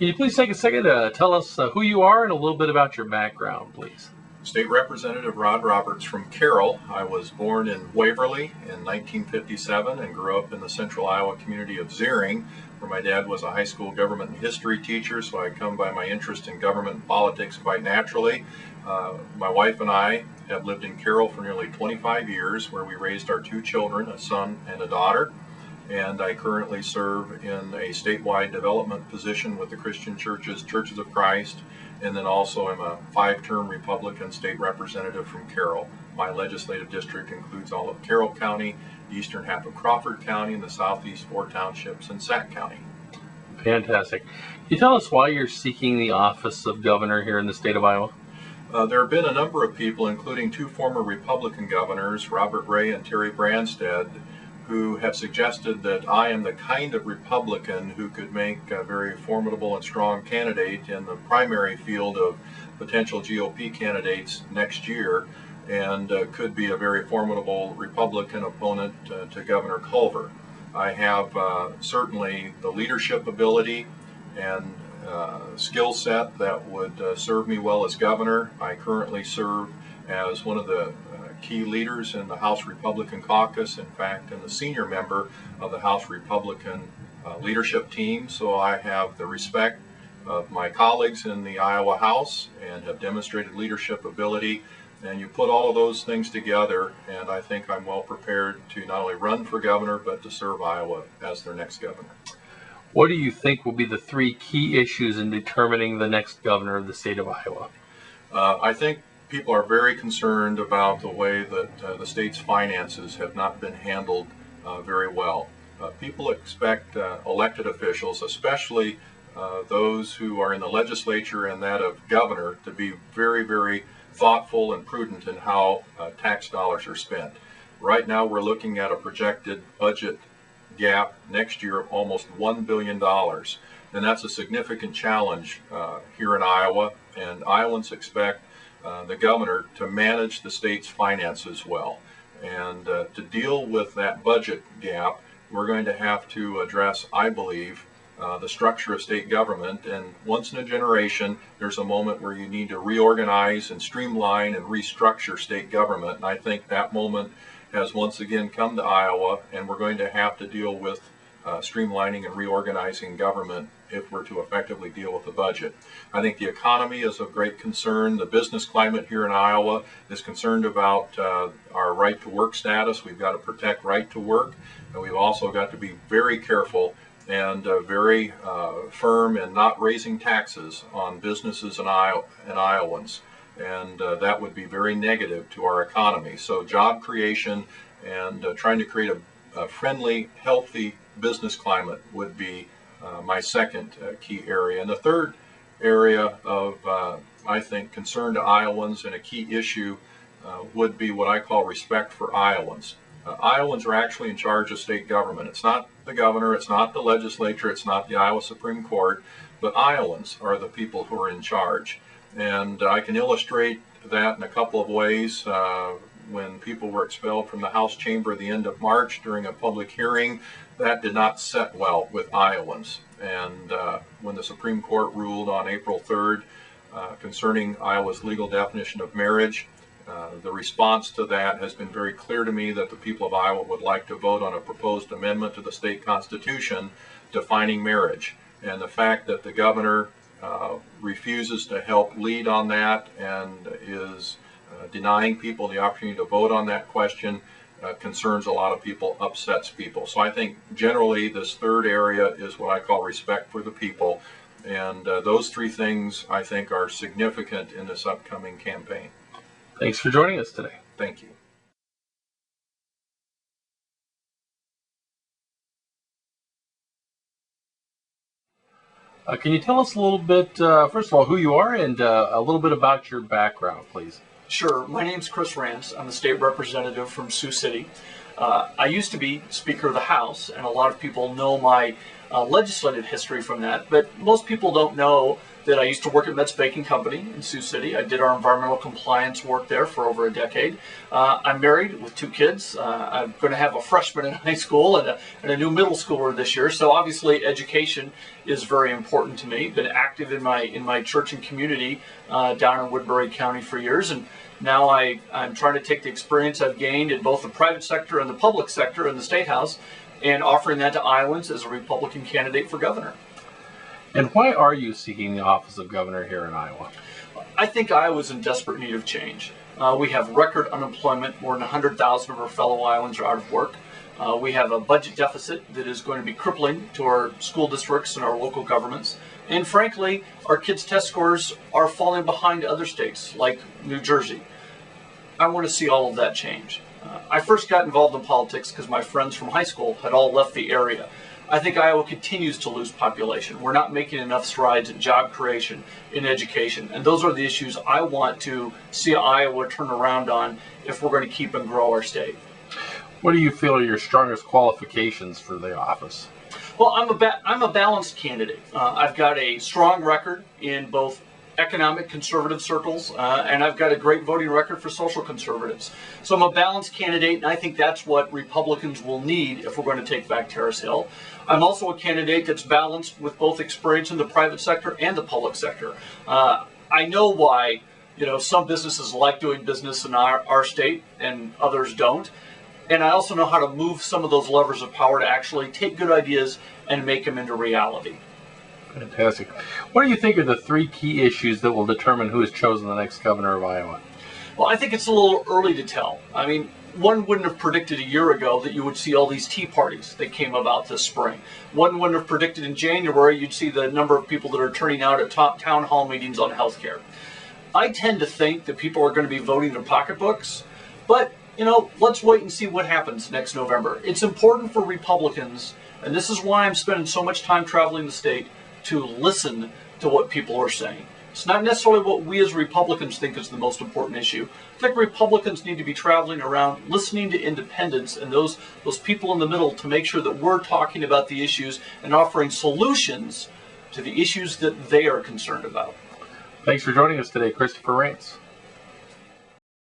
Can you please take a second to tell us who you are and a little bit about your background, please? State Representative Rod Roberts from Carroll. I was born in Waverly in 1957 and grew up in the central Iowa community of Zeering, where my dad was a high school government and history teacher, so I come by my interest in government and politics quite naturally. My wife and I have lived in Carroll for nearly 25 years, where we raised our two children, a son and a daughter. And I currently serve in a statewide development position with the Christian Churches of Christ, and then also I'm a 5-term Republican state representative from Carroll. My legislative district includes all of Carroll County, the eastern half of Crawford County, and the southeast 4 townships in Sac County. Fantastic. Can you tell us why you're seeking the office of governor here in the state of Iowa? There have been a number of people, including 2 former Republican governors, Robert Ray and Terry Branstad, who have suggested that I am the kind of Republican who could make a very formidable and strong candidate in the primary field of potential GOP candidates next year, and could be a very formidable Republican opponent to Governor Culver. I have certainly the leadership ability and skill set that would serve me well as governor. I currently serve as one of the key leaders in the House Republican Caucus, in fact, and the senior member of the House Republican leadership team. So I have the respect of my colleagues in the Iowa House and have demonstrated leadership ability. And you put all of those things together, and I think I'm well prepared to not only run for governor, but to serve Iowa as their next governor. What do you think will be the 3 key issues in determining the next governor of the state of Iowa? I think people are very concerned about the way that the state's finances have not been handled very well. People expect elected officials, especially those who are in the legislature and that of governor, to be very, very thoughtful and prudent in how tax dollars are spent. Right now we're looking at a projected budget gap next year of almost $1 billion. And that's a significant challenge here in Iowa, and Iowans expect the governor to manage the state's finances well. And to deal with that budget gap, we're going to have to address, I believe, the structure of state government. And once in a generation, there's a moment where you need to reorganize and streamline and restructure state government. And I think that moment has once again come to Iowa, and we're going to have to deal with streamlining and reorganizing government if we're to effectively deal with the budget. I think the economy is of great concern. The business climate here in Iowa is concerned about our right to work status. We've got to protect right to work, and we've also got to be very careful and very firm in not raising taxes on businesses and Iowans. And that would be very negative to our economy. So job creation and trying to create a friendly, healthy business climate would be my second key area. And the third area of, I think, concern to Iowans and a key issue would be what I call respect for Iowans. Iowans are actually in charge of state government. It's not the governor, it's not the legislature, it's not the Iowa Supreme Court, but Iowans are the people who are in charge. And I can illustrate that in a couple of ways. When people were expelled from the House chamber at the end of March during a public hearing, that did not set well with Iowans. And when the Supreme Court ruled on April 3rd concerning Iowa's legal definition of marriage, the response to that has been very clear to me that the people of Iowa would like to vote on a proposed amendment to the state constitution defining marriage. And the fact that the governor refuses to help lead on that and is denying people the opportunity to vote on that question concerns a lot of people, upsets people. So I think generally this third area is what I call respect for the people. And those 3 things I think are significant in this upcoming campaign. Thanks for joining us today. Thank you. Can you tell us a little bit, first of all, who you are and a little bit about your background, please? Sure. My name's Chris Rants. I'm a state representative from Sioux City. I used to be Speaker of the House, and a lot of people know my legislative history from that, but most people don't know that I used to work at Met's Baking Company in Sioux City. I did our environmental compliance work there for over a decade. I'm married with 2 kids. I'm going to have a freshman in high school and a new middle schooler this year. So obviously education is very important to me. Been active in my church and community down in Woodbury County for years, and now I'm trying to take the experience I've gained in both the private sector and the public sector in the State House and offering that to Iowans as a Republican candidate for governor. And why are you seeking the office of governor here in Iowa? I think Iowa's in desperate need of change. We have record unemployment. More than 100,000 of our fellow Iowans are out of work. We have a budget deficit that is going to be crippling to our school districts and our local governments. And frankly, our kids' test scores are falling behind other states like New Jersey. I want to see all of that change. I first got involved in politics because my friends from high school had all left the area. I think Iowa continues to lose population. We're not making enough strides in job creation, in education, and those are the issues I want to see Iowa turn around on if we're going to keep and grow our state. What do you feel are your strongest qualifications for the office? Well, I'm a balanced candidate. I've got a strong record in both economic conservative circles, and I've got a great voting record for social conservatives. So I'm a balanced candidate, and I think that's what Republicans will need if we're going to take back Terrace Hill. I'm also a candidate that's balanced with both experience in the private sector and the public sector. I know why, some businesses like doing business in our state and others don't. And I also know how to move some of those levers of power to actually take good ideas and make them into reality. Fantastic. What do you think are the 3 key issues that will determine who is chosen the next governor of Iowa? Well, I think it's a little early to tell. I mean, one wouldn't have predicted a year ago that you would see all these tea parties that came about this spring. One wouldn't have predicted in January you'd see the number of people that are turning out at top town hall meetings on health care. I tend to think that people are going to be voting their pocketbooks, but let's wait and see what happens next November. It's important for Republicans, and this is why I'm spending so much time traveling the state, to listen to what people are saying. It's not necessarily what we as Republicans think is the most important issue. I think Republicans need to be traveling around, listening to independents and those people in the middle to make sure that we're talking about the issues and offering solutions to the issues that they are concerned about. Thanks for joining us today, Christopher Rants.